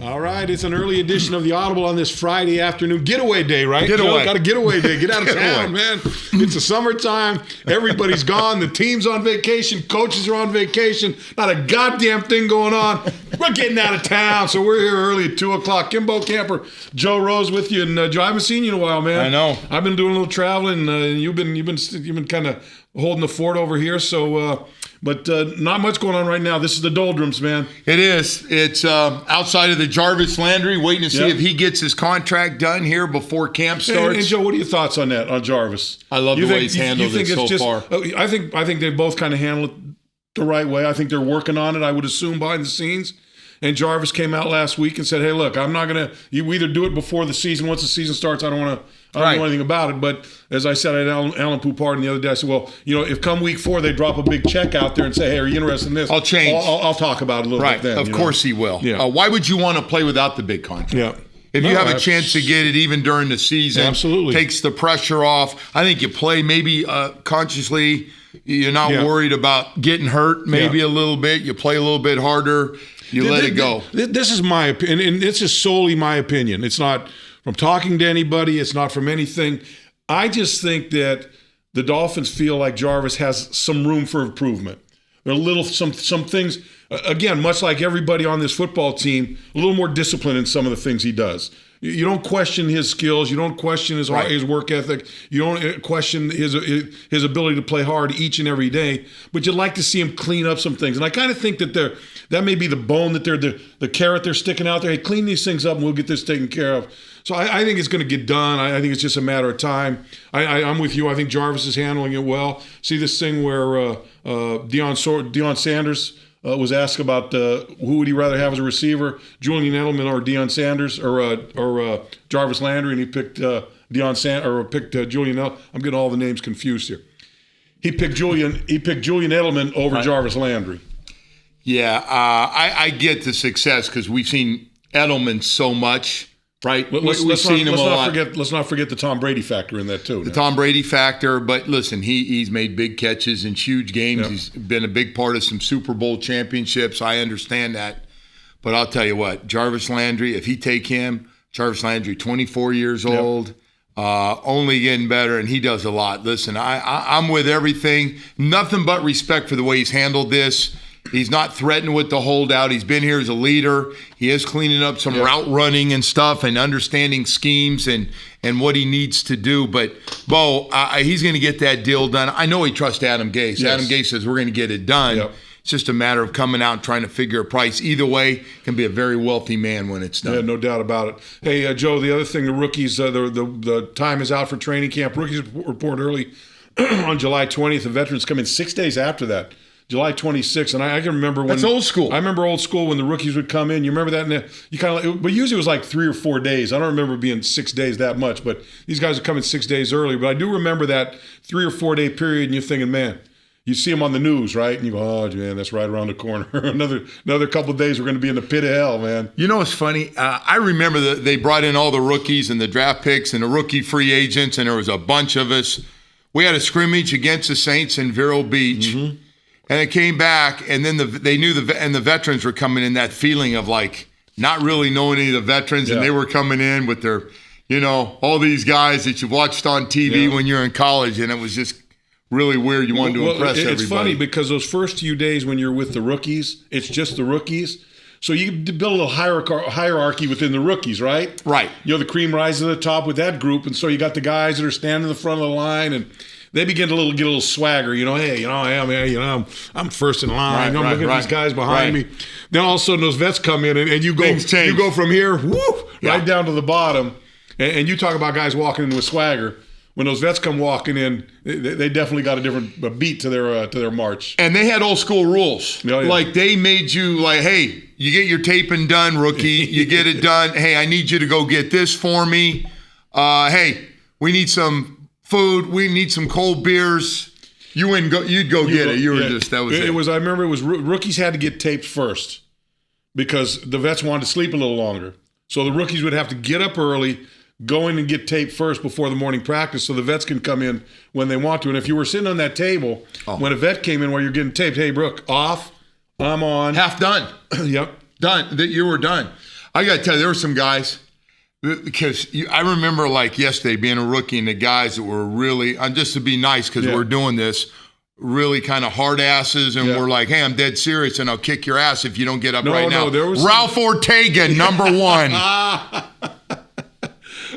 All right, it's an early edition of the Audible on this Friday afternoon. Getaway day, right? Getaway. Got a getaway day. Get out of town, man. It's the summertime. Everybody's gone. The team's on vacation. Coaches are on vacation. Not a goddamn thing going on. We're getting out of town, so we're here early at 2 o'clock. Kim Bokamper, Joe Rose with you. And Joe, I haven't seen you in a while, man. I know. I've been doing a little traveling. You've been kind of holding the fort over here, so... But not much going on right now. This is the doldrums, man. It is. It's outside of the Jarvis Landry, waiting to see if he gets his contract done here before camp starts. And Joe, what are your thoughts on that, on Jarvis? I love the way he's handled it so far. I think they both kind of handled it the right way. I think they're working on it, I would assume, behind the scenes. And Jarvis came out last week and said, hey, look, I'm not going to – you either do it before the season. Once the season starts, I don't know anything about it. But as I said, I had Alan Poupard the other day. I said, well, if come week 4 they drop a big check out there and say, hey, are you interested in this? I'll change. I'll talk about it a little bit then. Of course he will. Yeah. Why would you want to play without the big contract? Yeah. If you have a chance to get it even during the season, absolutely takes the pressure off. I think you play maybe consciously. You're not worried about getting hurt maybe a little bit. You play a little bit harder. You let it go. This is my opinion, and this is solely my opinion. It's not from talking to anybody. It's not from anything. I just think that the Dolphins feel like Jarvis has some room for improvement. There are some things, again, much like everybody on this football team, a little more discipline in some of the things he does. You don't question his skills. You don't question his work ethic. You don't question his ability to play hard each and every day. But you'd like to see him clean up some things. And I kind of think that that may be the bone that they're the carrot they're sticking out there. Hey, clean these things up and we'll get this taken care of. So I think it's going to get done. I think it's just a matter of time. I'm with you. I think Jarvis is handling it well. See this thing where Deion Sanders was asked about who would he rather have as a receiver, Julian Edelman or Deion Sanders or Jarvis Landry, and he picked Julian Edelman. I'm getting all the names confused here. He picked Julian Edelman over Jarvis Landry. Yeah, I get the success because we've seen Edelman so much. Right, let's not forget the Tom Brady factor in that too. The Tom Brady factor, but listen, he's made big catches in huge games. Yep. He's been a big part of some Super Bowl championships. I understand that, but I'll tell you what, Jarvis Landry, if he take him, Jarvis Landry, 24 years old, only getting better, and he does a lot. Listen, I'm with everything. Nothing but respect for the way he's handled this. He's not threatened with the holdout. He's been here as a leader. He is cleaning up some route running and stuff and understanding schemes and what he needs to do. But, Bo, he's going to get that deal done. I know he trusts Adam Gase. Yes. Adam Gase says we're going to get it done. Yep. It's just a matter of coming out and trying to figure a price. Either way, can be a very wealthy man when it's done. Yeah, no doubt about it. Hey, Joe, the other thing, the rookies, the time is out for training camp. Rookies report early on July 20th. The veterans come in 6 days after that. July 26th, and I can remember when... That's old school. I remember old school when the rookies would come in. You remember that? And you kind of, but usually it was like 3 or 4 days. I don't remember it being 6 days that much, but these guys are coming 6 days early. But I do remember that 3 or 4 day period, and you're thinking, man, you see them on the news, right? And you go, oh, man, that's right around the corner. another couple of days, we're going to be in the pit of hell, man. You know what's funny? I remember that they brought in all the rookies and the draft picks and the rookie free agents, and there was a bunch of us. We had a scrimmage against the Saints in Vero Beach. Mm-hmm. And it came back, and then they knew the veterans were coming in, that feeling of like not really knowing any of the veterans, and they were coming in with their, all these guys that you watched on TV when you're in college, and it was just really weird. You wanted to impress everybody. It's funny because those first few days when you're with the rookies, it's just the rookies. So you build a little hierarchy within the rookies, right? Right. The cream rises to the top with that group, and so you got the guys that are standing in the front of the line, and they begin to get a little swagger, hey, I'm first in line. I'm looking at these guys behind me. Then all of a sudden those vets come in and you go from here, right down to the bottom. And you talk about guys walking in with swagger. When those vets come walking in, they definitely got a different beat to their march. And they had old school rules. Oh, yeah. Like they made you like, hey, you get your taping done, rookie. You get it done. Hey, I need you to go get this for me. Hey, we need some food. We need some cold beers. You'd go get it. I remember it was rookies had to get taped first because the vets wanted to sleep a little longer. So the rookies would have to get up early, go in and get taped first before the morning practice so the vets can come in when they want to. And if you were sitting on that table, when a vet came in while you're getting taped, hey, Brooke, off, I'm on. Half done. Yep. Done. You were done. I got to tell you, there were some guys, because I remember like yesterday being a rookie and the guys that were really, just to be nice because we're doing this, really kind of hard asses, and we're like, hey, I'm dead serious and I'll kick your ass if you don't get up right now. There was Ralph Ortega, number one.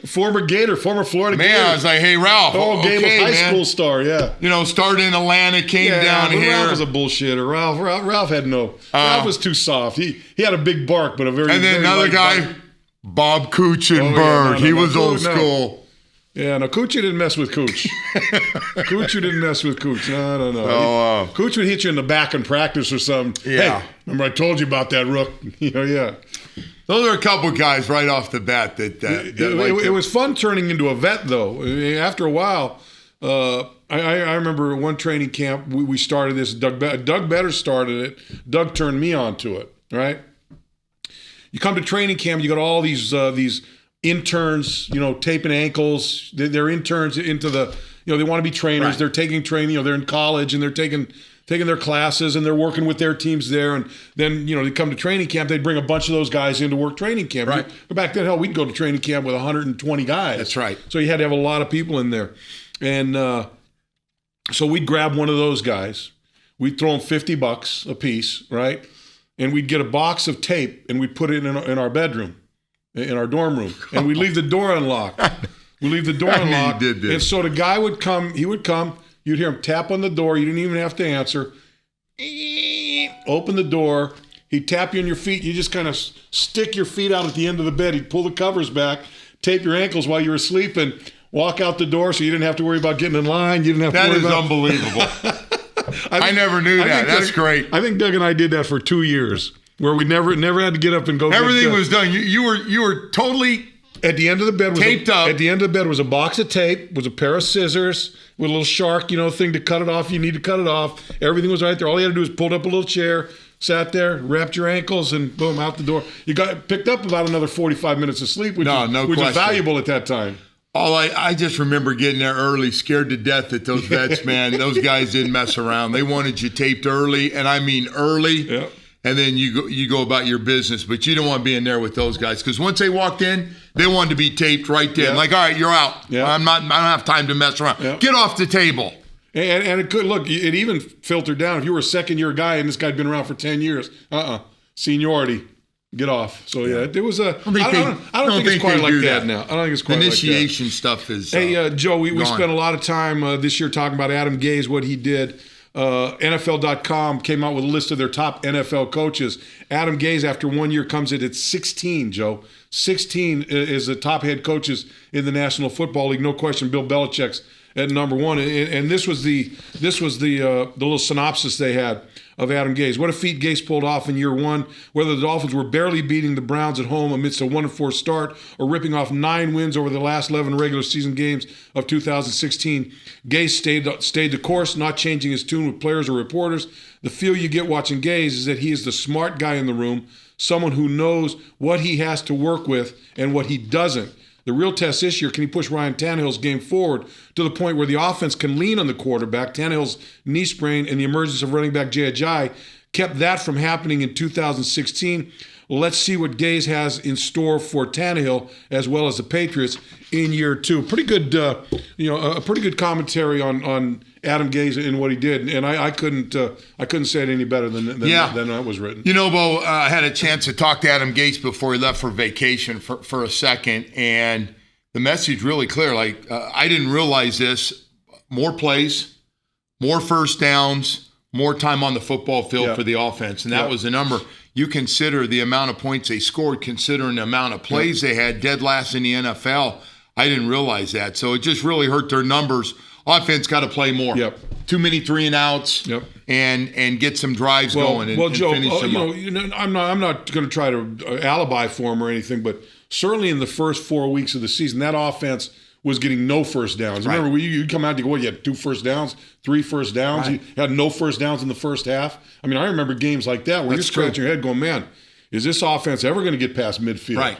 Former Gator, former Florida Gator. Man, I was like, hey, Ralph. Game of high school star, Started in Atlanta, came down here. Ralph was a bullshitter. Ralph had no. Ralph was too soft. He had a big bark, but a very. And then very another guy, bite. Bob Kuchenberg. He was old school. Yeah, no, Cooch didn't mess with Cooch. Cooch didn't mess with Cooch. No. Cooch would hit you in the back in practice or something. Yeah. Hey, remember I told you about that, Rook? Those are a couple guys right off the bat that it was fun turning into a vet, though. After a while, I remember one training camp, we started this. Doug Better started it. Doug turned me on to it, right? You come to training camp, you got all these interns, taping ankles. They're interns into the, they want to be trainers. Right. They're taking training, they're in college and they're taking their classes and they're working with their teams there. And then, they come to training camp, they'd bring a bunch of those guys in to work training camp. Right. But back then, we'd go to training camp with 120 guys. That's right. So you had to have a lot of people in there. And so we'd grab one of those guys. We'd throw them $50 a piece, right? And we'd get a box of tape and we'd put it in our bedroom, in our dorm room. And we'd leave the door unlocked. We'd leave the door unlocked. You did this. And so the guy would come, you'd hear him tap on the door. You didn't even have to answer. Open the door. He'd tap you on your feet. You just kind of stick your feet out at the end of the bed. He'd pull the covers back, tape your ankles while you were sleeping, walk out the door so you didn't have to worry about getting in line. You didn't have to worry about... That is unbelievable. I never knew that. That's great. I think Doug and I did that for 2 years, where we never had to get up and go. Everything was done. You were totally... At the end of the bed was taped up. At the end of the bed was a box of tape, was a pair of scissors with a little shark, thing to cut it off. You need to cut it off. Everything was right there. All you had to do was pulled up a little chair, sat there, wrapped your ankles, and boom, out the door. You got picked up about another 45 minutes of sleep, which was valuable at that time. I just remember getting there early, scared to death at those vets, man. Those guys didn't mess around. They wanted you taped early, and I mean early. Yeah. And then you go about your business, but you don't want to be in there with those guys because once they walked in, they wanted to be taped right then. Yeah. Like, all right, you're out. Yeah. I don't have time to mess around. Yeah. Get off the table. And it could look. It even filtered down. If you were a second-year guy and this guy'd been around for 10 years, seniority, get off. So it was a. I don't think it's quite like that now. I don't think it's quite initiation like that. Stuff is. Hey, Joe, we spent a lot of time this year talking about Adam Gase, what he did. NFL.com came out with a list of their top NFL coaches. Adam Gase, after 1 year, comes in at 16, Joe. 16 is the top head coaches in the National Football League. No question, Bill Belichick's at number one. And this was the little synopsis they had of Adam Gase. What a feat Gase pulled off in year one. Whether the Dolphins were barely beating the Browns at home amidst a 1-4 start or ripping off 9 wins over the last 11 regular season games of 2016, Gase stayed the course, not changing his tune with players or reporters. The feel you get watching Gase is that he is the smart guy in the room, someone who knows what he has to work with and what he doesn't. The real test this year, can he push Ryan Tannehill's game forward to the point where the offense can lean on the quarterback? Tannehill's knee sprain and the emergence of running back Jay Ajayi kept that from happening in 2016. Let's see what Gase has in store for Tannehill as well as the Patriots in year two. Pretty good, a pretty good commentary on Adam Gase and what he did, and I couldn't say it any better than that was written. Bo, I had a chance to talk to Adam Gase before he left for vacation for a second, and the message really clear. Like I didn't realize this: more plays, more first downs, more time on the football field for the offense, and that was the number. You consider the amount of points they scored, considering the amount of plays they had, dead last in the NFL. I didn't realize that, so it just really hurt their numbers. Offense got to play more. Yep. Too many 3-and-outs. Yep. And get some drives going. And Joe, finish them up. I'm not going to try to alibi for him or anything, but certainly in the first 4 weeks of the season, that offense was getting no first downs. Right. Remember, you'd come out and go, you had 2 first downs, 3 first downs. Right. You had no first downs in the first half. I mean, I remember games like that where you're scratching your head going, man, is this offense ever going to get past midfield? Right.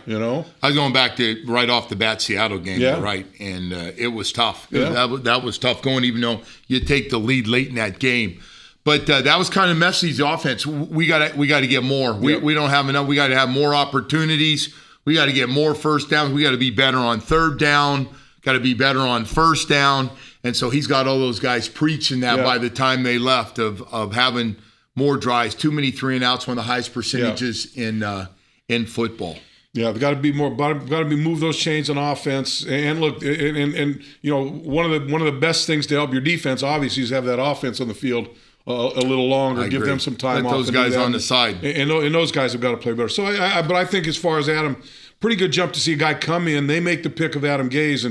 I was going back to right off the bat Seattle game, right? And it was tough. Yeah. That was tough going, even though you take the lead late in that game. But that was kind of Messi's offense. We got to get more. We don't have enough. We got to have more opportunities. We got to get more first downs. We got to be better on third down. Got to be better on first down. And so he's got all those guys preaching that by the time they left of having more drives. Too many 3-and-outs, one of the highest percentages in football. Yeah, they got to be more. Got to be move those chains on offense. And look, and you know, one of the best things to help your defense, obviously, is have that offense on the field a little longer. Give them some time off. Let those guys on the side. And those guys have got to play better. So, but I think as far as Adam, pretty good jump to see a guy come in. They make the pick of Adam Gase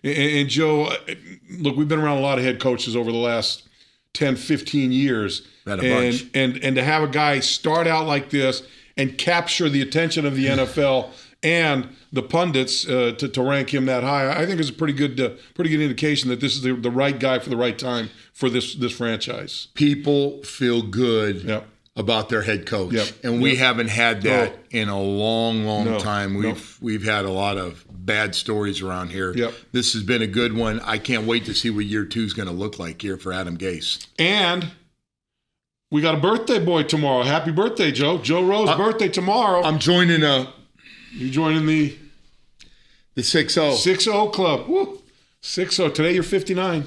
and Joe. Look, we've been around a lot of head coaches over the last 10, 15 years, and to have a guy start out like this and capture the attention of the NFL and the pundits to rank him that high, I think is a pretty good indication that this is the right guy for the right time for this franchise. People feel good about their head coach, and we haven't had that in a long time. We've had a lot of bad stories around here. This has been a good one. I can't wait to see what year 2 is going to look like here for Adam Gase. And we got a birthday boy tomorrow. Happy birthday, Joe. Joe Rowe's birthday tomorrow. I'm joining You're joining the 6-0. 6-0 club. Woo. 6-0. Today you're 59.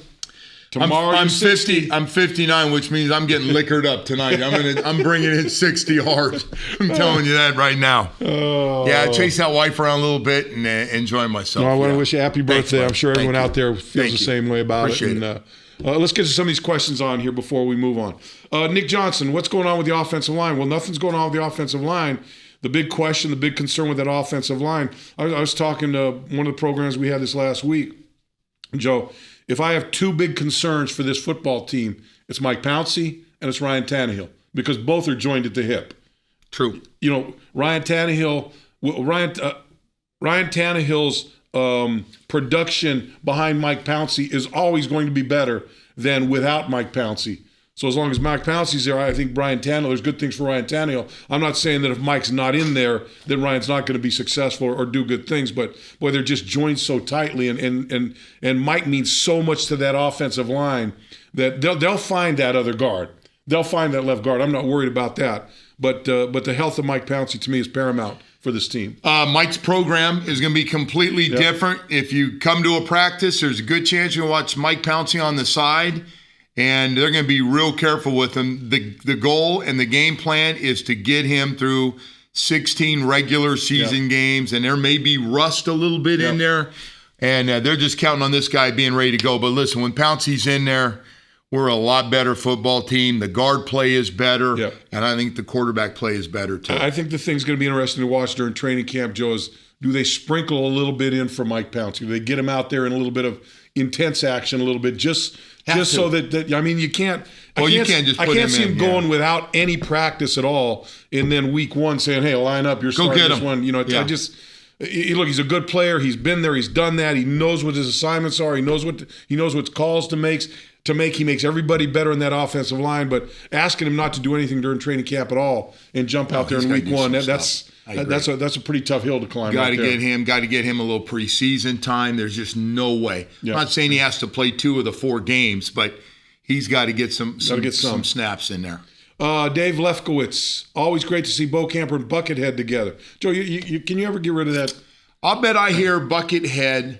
Tomorrow I'm you're 60. I'm 59, which means I'm getting liquored up tonight. I'm bringing it 60 hard. I'm telling you that right now. I chase that wife around a little bit and enjoy myself. No, I want to wish you a happy birthday. Thanks, I'm sure everyone out there feels the same way about Appreciate it. And, let's get to some of these questions on here before we move on. Nick Johnson, what's going on with the offensive line? Well, nothing's going on with the offensive line. The big question, the big concern with that offensive line, I was talking to one of the programs we had this last week, Joe. If I have 2 big concerns for this football team, it's Mike Pouncey and it's Ryan Tannehill, because both are joined at the hip. True. You know, Ryan Tannehill's production behind Mike Pouncey is always going to be better than without Mike Pouncey. So as long as Mike Pouncey's there, I think there's good things for Ryan Tannehill. I'm not saying that if Mike's not in there, then Ryan's not going to be successful or do good things. But boy, they're just joined so tightly, and Mike means so much to that offensive line that they'll find that other guard. They'll find that left guard. I'm not worried about that. But the health of Mike Pouncey to me is paramount for this team. Mike's program is going to be completely different. If you come to a practice, there's a good chance you'll watch Mike Pouncey on the side. And they're going to be real careful with him. The goal and the game plan is to get him through 16 regular season games, and there may be rust a little bit in there. And they're just counting on this guy being ready to go. But listen, when Pouncey's in there, we're a lot better football team. The guard play is better, and I think the quarterback play is better too. I think the thing's going to be interesting to watch during training camp, Joe, is do they sprinkle a little bit in for Mike Pouncey? Do they get him out there in a little bit of intense action a little bit, just so that I mean, you can't. You can't just. I can't see him going without any practice at all, and then week 1 saying, "Hey, line up, you're starting this one." You know, I just look. He's a good player. He's been there. He's done that. He knows what his assignments are. He knows what calls to make. He makes everybody better in that offensive line. But asking him not to do anything during training camp at all and jump out there in week 1, that's a pretty tough hill to climb. Got to get him a little preseason time. There's just no way. I'm not saying he has to play 2 of the 4 games, but he's got to get some snaps in there. Dave Lefkowitz, always great to see Bokamper and Buckethead together. Joe, can you ever get rid of that? I'll bet I hear Buckethead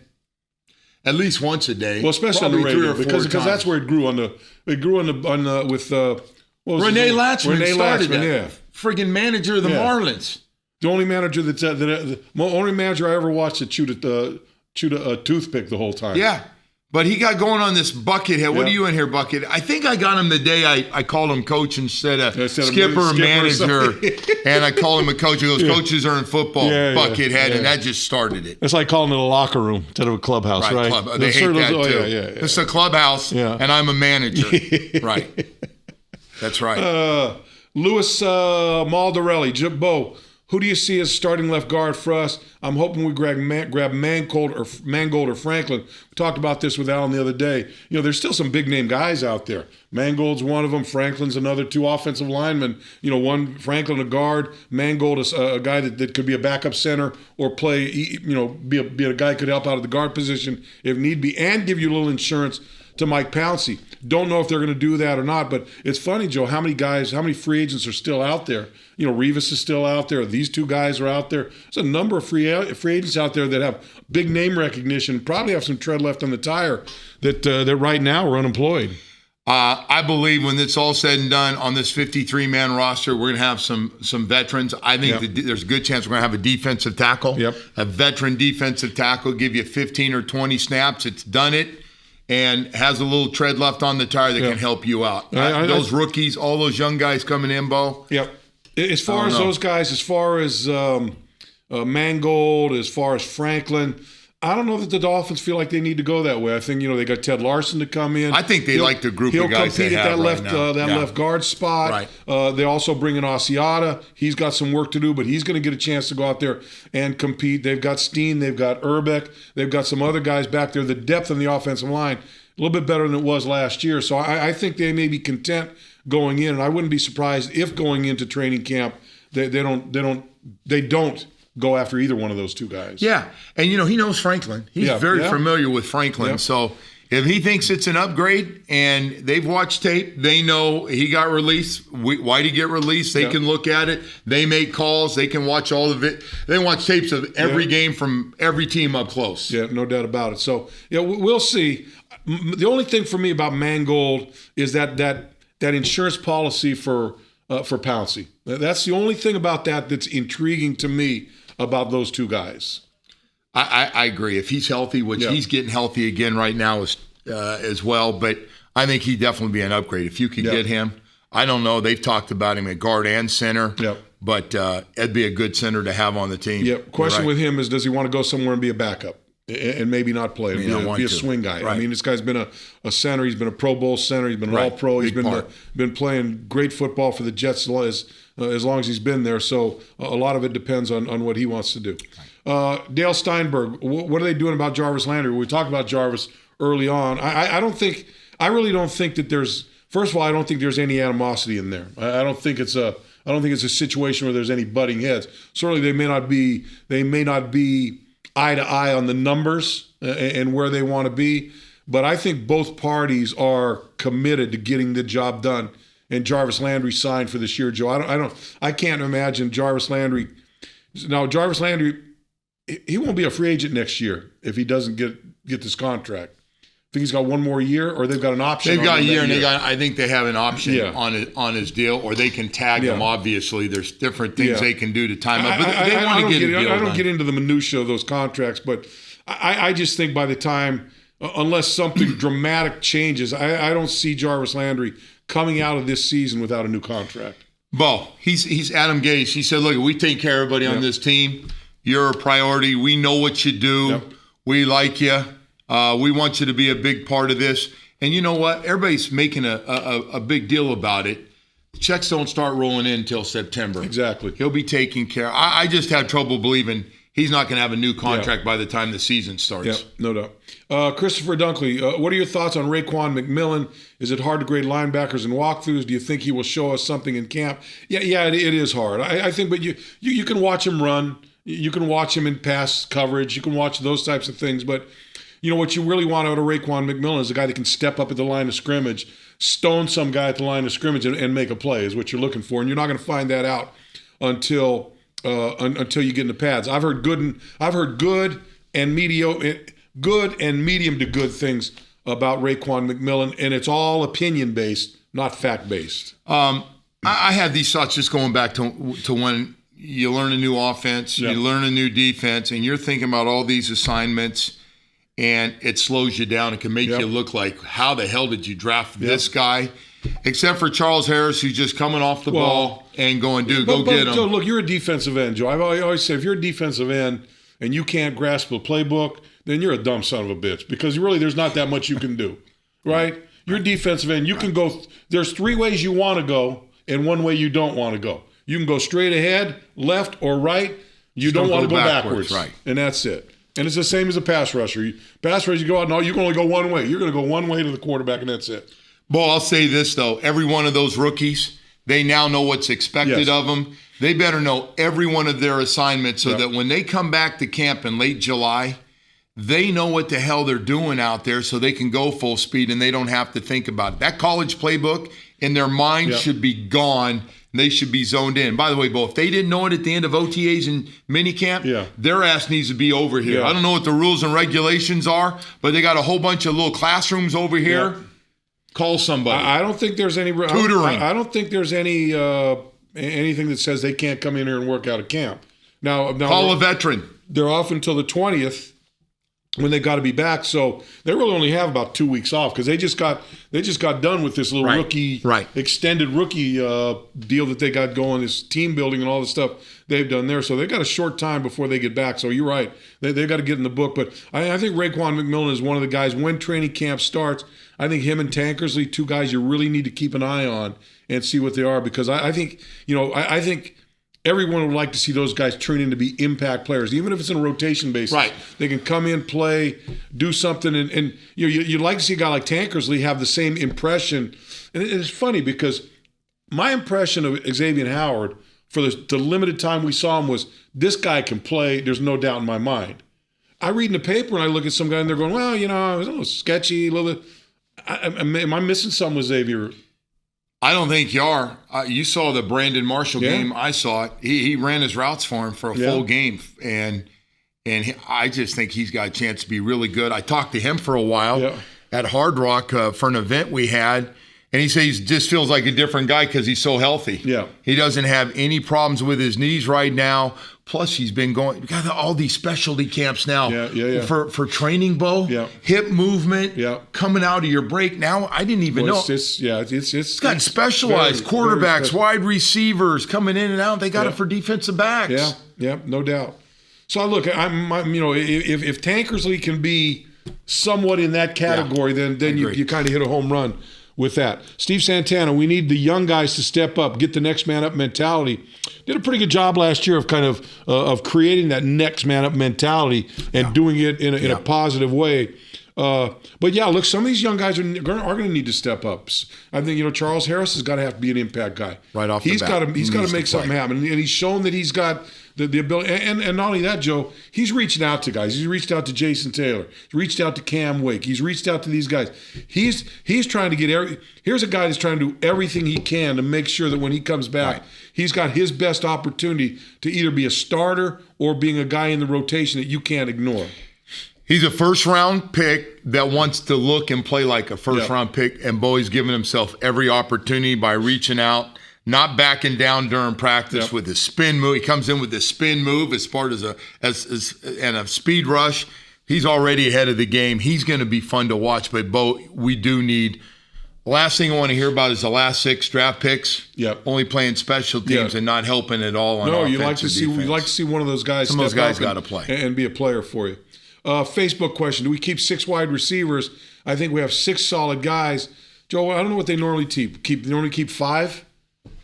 at least once a day. Well, especially on the radio, because that's where it grew with Renee Latchman started that. Friggin' manager of the Marlins. The only manager the only manager I ever watched that chewed a toothpick the whole time. Yeah. But he got going on this Buckethead. What are you in here, Bucket? I think I got him the day I called him coach instead of skipper manager. And I called him a coach. He goes, coaches are in football, Buckethead. And that just started it. It's like calling it a locker room instead of a clubhouse, right? They hate that too. It's a clubhouse, and I'm a manager. Right. That's right. Louis Maldarelli, Bo. Who do you see as starting left guard for us? I'm hoping we grab Mangold or Franklin. We talked about this with Alan the other day. You know, there's still some big name guys out there. Mangold's one of them. Franklin's another. 2 offensive linemen. You know, one Franklin a guard. Mangold is a guy that could be a backup center or play. You know, be a guy who could help out at the guard position if need be, and give you a little insurance to Mike Pouncey. Don't know if they're going to do that or not, but it's funny, Joe, how many free agents are still out there? Revis is still out there. These two guys are out there. There's a number of free agents out there that have big name recognition, probably have some tread left on the tire that right now are unemployed. I believe when it's all said and done on this 53-man roster, we're going to have some veterans. I think there's a good chance we're going to have a defensive tackle, a veteran defensive tackle, give you 15 or 20 snaps. It's done it and has a little tread left on the tire that can help you out. Those rookies, all those young guys coming in, Bo. Yep. As far as those guys, as far as Mangold, as far as Franklin, I don't know that the Dolphins feel like they need to go that way. I think they got Ted Larson to come in. I think they like the group of guys they have He'll compete at that left guard spot. Right. They also bring in Asiata. He's got some work to do, but he's going to get a chance to go out there and compete. They've got Steen. They've got Urbeck. They've got some other guys back there. The depth on the offensive line, a little bit better than it was last year. So I think they may be content going in, and I wouldn't be surprised if going into training camp they don't go after either one of those two guys. Yeah, and he knows Franklin. He's very familiar with Franklin. So if he thinks it's an upgrade and they've watched tape, they know he got released. Why'd he get released? They can look at it. They make calls. They can watch all of it. They watch tapes of every game from every team up close. Yeah, no doubt about it. So we'll see. The only thing for me about Mangold is that insurance policy for Pouncey. That's the only thing about that's intriguing to me about those two guys. I agree. If he's healthy, which he's getting healthy again right now as well, but I think he'd definitely be an upgrade. If you could get him, I don't know. They've talked about him at guard and center, but it'd be a good center to have on the team. Question with him is, does he want to go somewhere and be a backup and maybe not play, be a swing guy? Right. I mean, this guy's been a center. He's been a Pro Bowl center. He's been an All-Pro. He's been playing great football for the Jets as long as he's been there. So a lot of it depends on what he wants to do. Dale Steinberg, what are they doing about Jarvis Landry? We talked about Jarvis early on. I really don't think that there's. First of all, I don't think there's any animosity in there. I don't think it's a situation where there's any butting heads. Certainly, they may not be eye to eye on the numbers and where they want to be. But I think both parties are committed to getting the job done. And Jarvis Landry signed for this year, Joe. I can't imagine Jarvis Landry. Now, Jarvis Landry, he won't be a free agent next year if he doesn't get this contract. I think he's got one more year, or they've got an option. They've got a year, and I think they have an option on his deal, or they can tag him. Obviously, there's different things they can do to time up. But they want to get a deal done. I don't get into the minutia of those contracts, but I just think by the time, unless something dramatic changes, I don't see Jarvis Landry coming out of this season without a new contract. Bo, he's Adam Gase. He said, look, we take care of everybody on this team. You're a priority. We know what you do. We like you. We want you to be a big part of this. And you know what? Everybody's making a big deal about it. Checks don't start rolling in until September. Exactly. He'll be taken care of. I just have trouble believing he's not going to have a new contract by the time the season starts. Yeah, no doubt. Christopher Dunkley, what are your thoughts on Raekwon McMillan? Is it hard to grade linebackers in walkthroughs? Do you think he will show us something in camp? Yeah, it is hard. I think, but you can watch him run. You can watch him in pass coverage. You can watch those types of things. But what you really want out of Raekwon McMillan is a guy that can step up at the line of scrimmage, stone some guy at the line of scrimmage, and make a play is what you're looking for. And you're not going to find that out until you get in the pads. I've heard good and medium to good things about Raekwon McMillan, and it's all opinion based, not fact based. I have these thoughts just going back to when you learn a new offense, you learn a new defense, and you're thinking about all these assignments. And it slows you down. It can make you look like, how the hell did you draft this guy? Except for Charles Harris, who's just coming off the ball and going, dude, go get him. Joe, look, you're a defensive end, Joe. I always say, if you're a defensive end and you can't grasp the playbook, then you're a dumb son of a bitch, because really there's not that much you can do, right? You're a defensive end. You can go – there's three ways you want to go and one way you don't want to go. You can go straight ahead, left, or right. You don't want to go backwards. Right. And that's it. And it's the same as a pass rusher. You go out, no, you can only go one way. You're going to go one way to the quarterback, and that's it. Bo, I'll say this, though. Every one of those rookies, they now know what's expected of them. They better know every one of their assignments so that when they come back to camp in late July, they know what the hell they're doing out there, so they can go full speed and they don't have to think about it. That college playbook in their mind should be gone. They should be zoned in. By the way, Bo, if they didn't know it at the end of OTAs and minicamp, their ass needs to be over here. I don't know what the rules and regulations are, but they got a whole bunch of little classrooms over here. Call somebody. I don't think there's any tutoring. I don't think there's any anything that says they can't come in here and work out at camp. Now call a veteran. They're off until the 20th. When they got to be back, so they really only have about 2 weeks off because they just got done with this little rookie extended rookie deal that they got going, this team building and all the stuff they've done there. So they've got a short time before they get back. So you're right, they've got to get in the book. But I think Raekwon McMillan is one of the guys when training camp starts. I think him and Tankersley, two guys you really need to keep an eye on and see what they are because I think I think. Everyone would like to see those guys turn into be impact players, even if it's in a rotation basis. Right. They can come in, play, do something, and you'd like to see a guy like Tankersley have the same impression. And it's funny because my impression of Xavier Howard for the limited time we saw him was this guy can play. There's no doubt in my mind. I read in the paper and I look at some guy and they're going, well, it was a little sketchy, a little bit. Am I missing something with Xavier? I don't think you are. You saw the Brandon Marshall game. I saw it. He ran his routes for him for a full game, and I just think he's got a chance to be really good. I talked to him for a while at Hard Rock for an event we had, and he says he just feels like a different guy because he's so healthy. Yeah, he doesn't have any problems with his knees right now. Plus, he's been going. We got all these specialty camps now for training, Bo. Hip movement, coming out of your break. Now, I didn't even know. It's got specialized quarterbacks, wide receivers coming in and out. They got it for defensive backs. Yeah, no doubt. So look, if Tankersley can be somewhat in that category, then you kind of hit a home run with that. Steve Santana, we need the young guys to step up, get the next man up mentality. Did a pretty good job last year of kind of creating that next man up mentality and doing it in a positive way. But look, some of these young guys are going to need to step up. I think Charles Harris has got to have to be an impact guy right off the bat. He's got to make something happen, and he's shown that he's got the ability. And not only that, Joe, he's reaching out to guys. He's reached out to Jason Taylor. He's reached out to Cam Wake. He's reached out to these guys. He's trying to get here's a guy that's trying to do everything he can to make sure that when he comes back, he's got his best opportunity to either be a starter or being a guy in the rotation that you can't ignore. He's a first-round pick that wants to look and play like a first-round pick, and Bowie's giving himself every opportunity by reaching out, not backing down during practice with his spin move. He comes in with the spin move as part of a speed rush. He's already ahead of the game. He's going to be fun to watch, but Bo, we do need – last thing I want to hear about is the last 6 draft picks. Only playing special teams and not helping at all on offensive defense. You'd like to see one of those guys Some of those guys got to play. And be a player for you. Facebook question: do we keep 6 wide receivers? I think we have 6 solid guys. Joe, I don't know what they normally keep. They normally keep 5.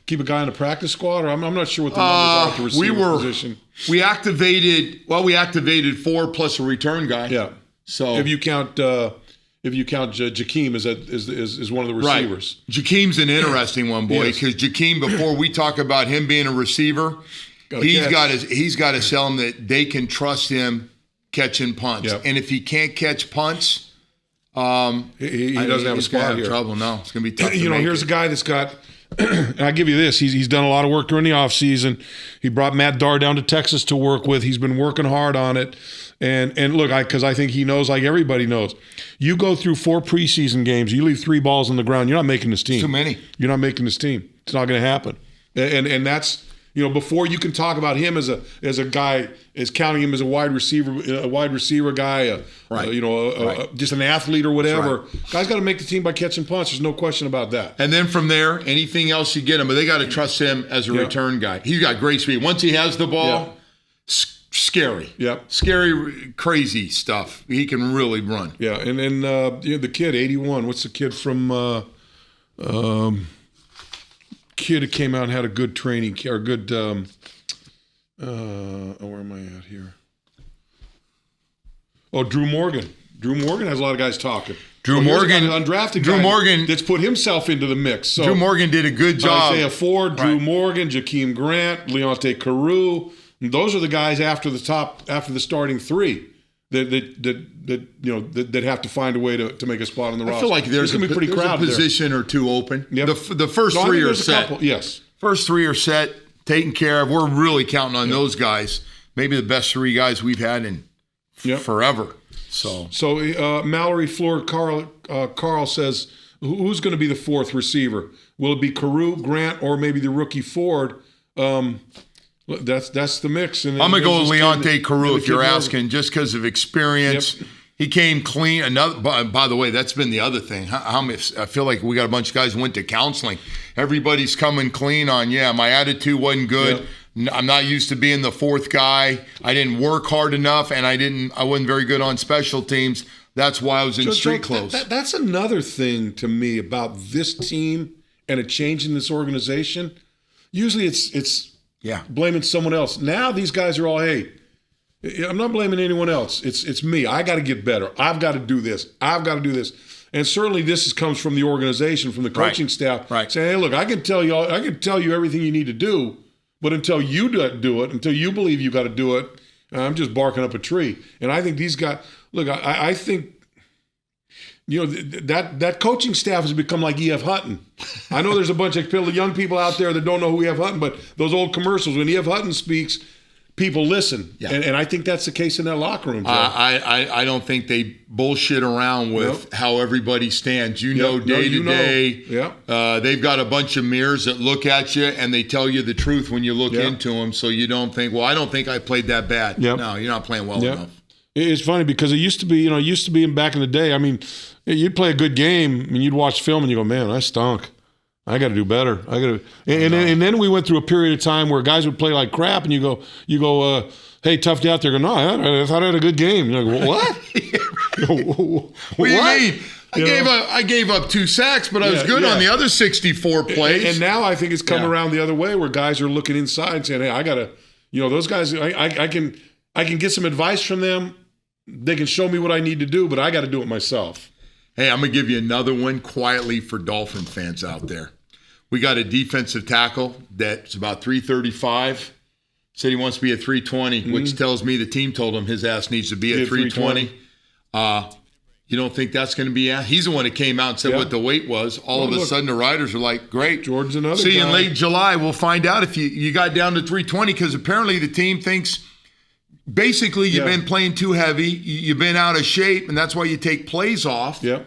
Keep a guy in the practice squad, or I'm not sure what the numbers are at the receiver position. We activated 4 plus a return guy. Yeah. So if you count Jakeem as one of the receivers, right. Jakeem's an interesting one, boy, because Jakeem, before we talk about him being a receiver, he's got to sell him that they can trust him catching punts. Yep. And if he can't catch punts, he doesn't have a spot here. Trouble. No, it's going to be tough. Here's a guy that's got. And I'll give you this. He's done a lot of work during the offseason. He brought Matt Darr down to Texas to work with. He's been working hard on it. And look, because I think he knows, like everybody knows, you go through 4 preseason games, you leave 3 balls on the ground, you're not making this team. Too many. You're not making this team. It's not going to happen. And that's. Before you can talk about him as a guy, as counting him as a wide receiver guy, just an athlete or whatever. Right. Guy's got to make the team by catching punts. There's no question about that. And then from there, anything else you get him, but they got to trust him as a return guy. He's got great speed. Once he has the ball, scary. Yeah, scary, crazy stuff. He can really run. Yeah, and then the kid, 81. What's the kid from? Kid who came out and had a good training or good where am I at here? Drew Morgan. Drew Morgan has a lot of guys talking. Drew Morgan, undrafted Drew Morgan that's put himself into the mix. So Drew Morgan did a good job. Isaiah Ford, Drew Morgan, Jakeem Grant, Leonte Carew. And those are the guys after the starting 3. that have to find a way to make a spot on the roster. I feel like there's going to be pretty crowded a position or two open. Yep. The first three are set. Yes. First three are set, taken care of. We're really counting on those guys. Maybe the best three guys we've had in forever. So Mallory Floor Carl says, who's going to be the fourth receiver? Will it be Carew, Grant, or maybe the rookie Ford? That's the mix. And I'm going to go with Leonte Carew if you're asking, just because of experience. Yep. He came clean. By the way, that's been the other thing. I feel like we got a bunch of guys who went to counseling. Everybody's coming clean on, my attitude wasn't good. Yep. I'm not used to being the fourth guy. I didn't work hard enough, and I wasn't very good on special teams. That's why I was in street clothes. That's another thing to me about this team and a change in this organization. Usually it's blaming someone else. Now these guys are all, hey, I'm not blaming anyone else. It's me. I got to get better. I've got to do this. I've got to do this. And certainly this comes from the organization, from the coaching staff, saying, hey, look, I can tell you everything you need to do, but until you do it, until you believe you got to do it, I'm just barking up a tree. And I think these guys, look, I think, that coaching staff has become like E.F. Hutton. I know there's a bunch of young people out there that don't know who E.F. Hutton, but those old commercials, when E.F. Hutton speaks, people listen. Yeah. And I think that's the case in that locker room, Joe. I don't think they bullshit around with how everybody stands. Day to day. They've got a bunch of mirrors that look at you, and they tell you the truth when you look into them, so you don't think, well, I don't think I played that bad. Yep. No, you're not playing well enough. It's funny because it used to be back in the day. I mean, you'd play a good game and you'd watch film and you go, man, I stunk. I got to do better. And then we went through a period of time where guys would play like crap, and you go, hey, tough day out there. Go, no, I thought I had a good game. You're like, what? What do you mean? I gave up 2 sacks, but I was good on the other 64 plays. And now I think it's come around the other way, where guys are looking inside and saying, hey, I got to, those guys, I can get some advice from them. They can show me what I need to do, but I got to do it myself. Hey, I'm going to give you another one quietly for Dolphin fans out there. We got a defensive tackle that's about 335. Said he wants to be at 320, which tells me the team told him his ass needs to be at 320. You don't think that's going to be at? He's the one that came out and said what the weight was. All of a sudden, the Riders are like, great. Jordan's another See guy. you in late July. We'll find out if you got down to 320, because apparently the team thinks basically you've been playing too heavy. You've been out of shape, and that's why you take plays off. Yep.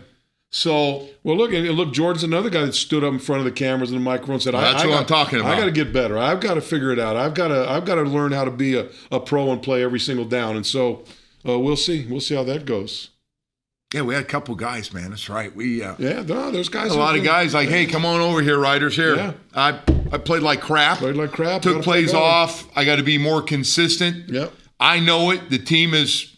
So, look, Jordan's another guy that stood up in front of the cameras and the microphone and said, that's what I'm talking about. I got to get better. I've got to figure it out. I've got to learn how to be a pro and play every single down. And so we'll see. We'll see how that goes. Yeah, we had a couple guys, man. That's right. There's guys. A lot of guys like, hey, come on over here, Riders. Here. Yeah. I played like crap. Took plays off. I got to be more consistent. Yep. I know it. The team has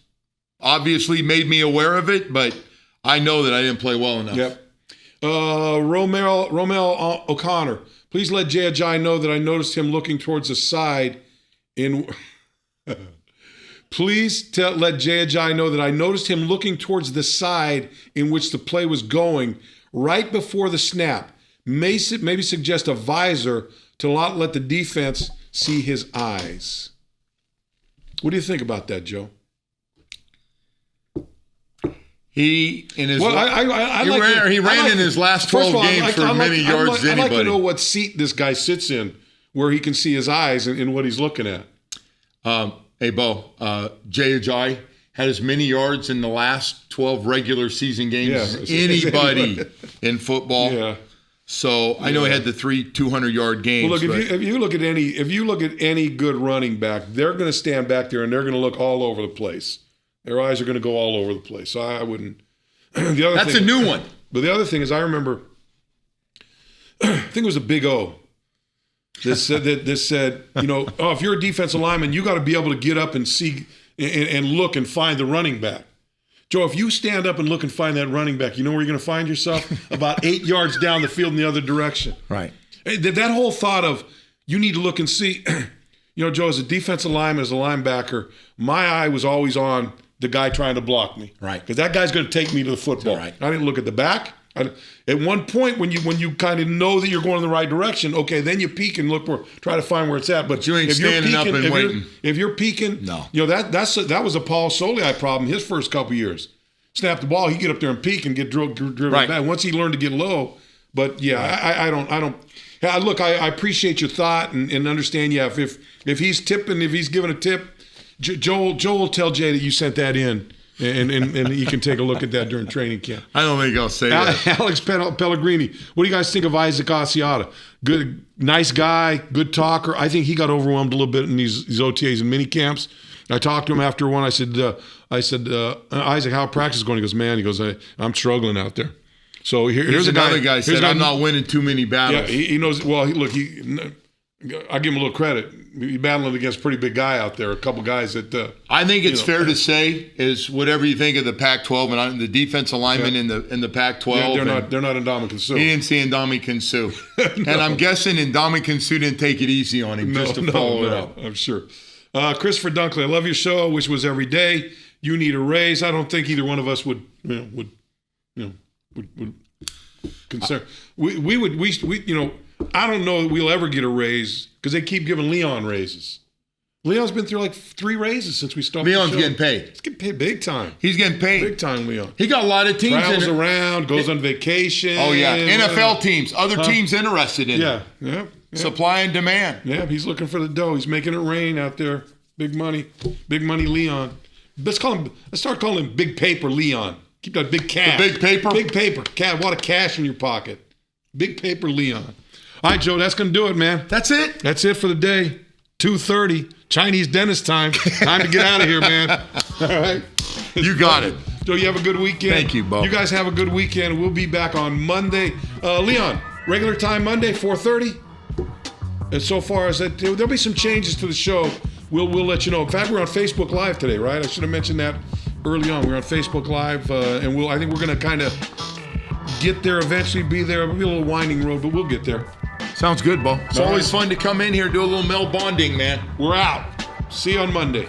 obviously made me aware of it, but I know that I didn't play well enough. Yep. Romel O'Connor, please let Jay Ajayi know that I noticed him looking towards the side in. Please let Jay Ajayi know that I noticed him looking towards the side in which the play was going right before the snap. Maybe suggest a visor to not let the defense see his eyes. What do you think about that, Joe? He ran in his last 12 games for as many yards as anybody. I'd like to know what seat this guy sits in, where he can see his eyes and what he's looking at. Hey, Bo, Jay Ajayi had as many yards in the last 12 regular season games as anybody in football. Yeah. So I know he had the 3 200-yard games. Well, look, if you look at any good running back, they're going to stand back there and they're going to look all over the place. Their eyes are going to go all over the place. So I wouldn't. That's a new one. But the other thing is, I remember, I think it was a Big O. This said, if you're a defensive lineman, you got to be able to get up and see and look and find the running back. Joe, if you stand up and look and find that running back, you know where you're going to find yourself? About 8 yards down the field in the other direction. Right. That whole thought of you need to look and see. Joe, as a defensive lineman, as a linebacker, my eye was always on the guy trying to block me. Right. Because that guy's going to take me to the football. Right. I didn't look at the back. At one point, when you kind of know that you're going in the right direction, okay, then you peek and try to find where it's at. But you ain't standing up and waiting. If you're peeking, no. That was a Paul Soliai problem his first couple years. Snap the ball, he get up there and peek and get driven right. back. Once he learned to get low, but yeah, I don't. Look, I appreciate your thought and understand. Yeah, if he's tipping, if he's giving a tip, Joel will tell Jay that you sent that in. And you can take a look at that during training camp. I don't think I'll say that. Alex Pellegrini, what do you guys think of Isaac Asiata? Good, nice guy, good talker. I think he got overwhelmed a little bit in these OTAs and mini camps. I talked to him after one. I said, Isaac, how practice is going? He goes, man, I'm struggling out there. So here's another guy said, I'm not winning too many battles. Yeah, he knows. Well, I give him a little credit. He's battling against a pretty big guy out there. A couple guys that. I think it's fair to say is whatever you think of the Pac-12 and the defense alignment in the Pac-12. Yeah, they're not Ndamukong Suh. He didn't see Ndamukong Suh, no. And I'm guessing Ndamukong Suh didn't take it easy on him just to follow it up. I'm sure. Christopher Dunkley, I love your show. Wish it was every day. You need a raise. I don't think either one of us would concern. We I don't know that we'll ever get a raise because they keep giving Leon raises. Leon's been through like 3 raises since we started. Leon's getting paid. He's getting paid big time. He's getting paid. Big time, Leon. He got a lot of teams. Travels around, goes on vacation. Oh, yeah. NFL teams, other teams interested in him. Yeah. Supply and demand. Yeah, he's looking for the dough. He's making it rain out there. Big money Leon. Let's start calling him Big Paper Leon. Keep that big cash. The big paper? Big paper. A lot of cash in your pocket. Big Paper Leon. All right, Joe, that's going to do it, man. That's it? That's it for the day. 2:30, Chinese dentist time. Time to get out of here, man. All right. You got it. Joe, you have a good weekend. Thank you, Bo. You guys have a good weekend. We'll be back on Monday. Leon, regular time Monday, 4:30? And so far as that, there'll be some changes to the show. We'll let you know. In fact, we're on Facebook Live today, right? I should have mentioned that early on. We're on Facebook Live, and I think we're going to kind of get there eventually, be there. It'll be a little winding road, but we'll get there. Sounds good, Bo. It's always fun to come in here and do a little male bonding, man. We're out. See you on Monday.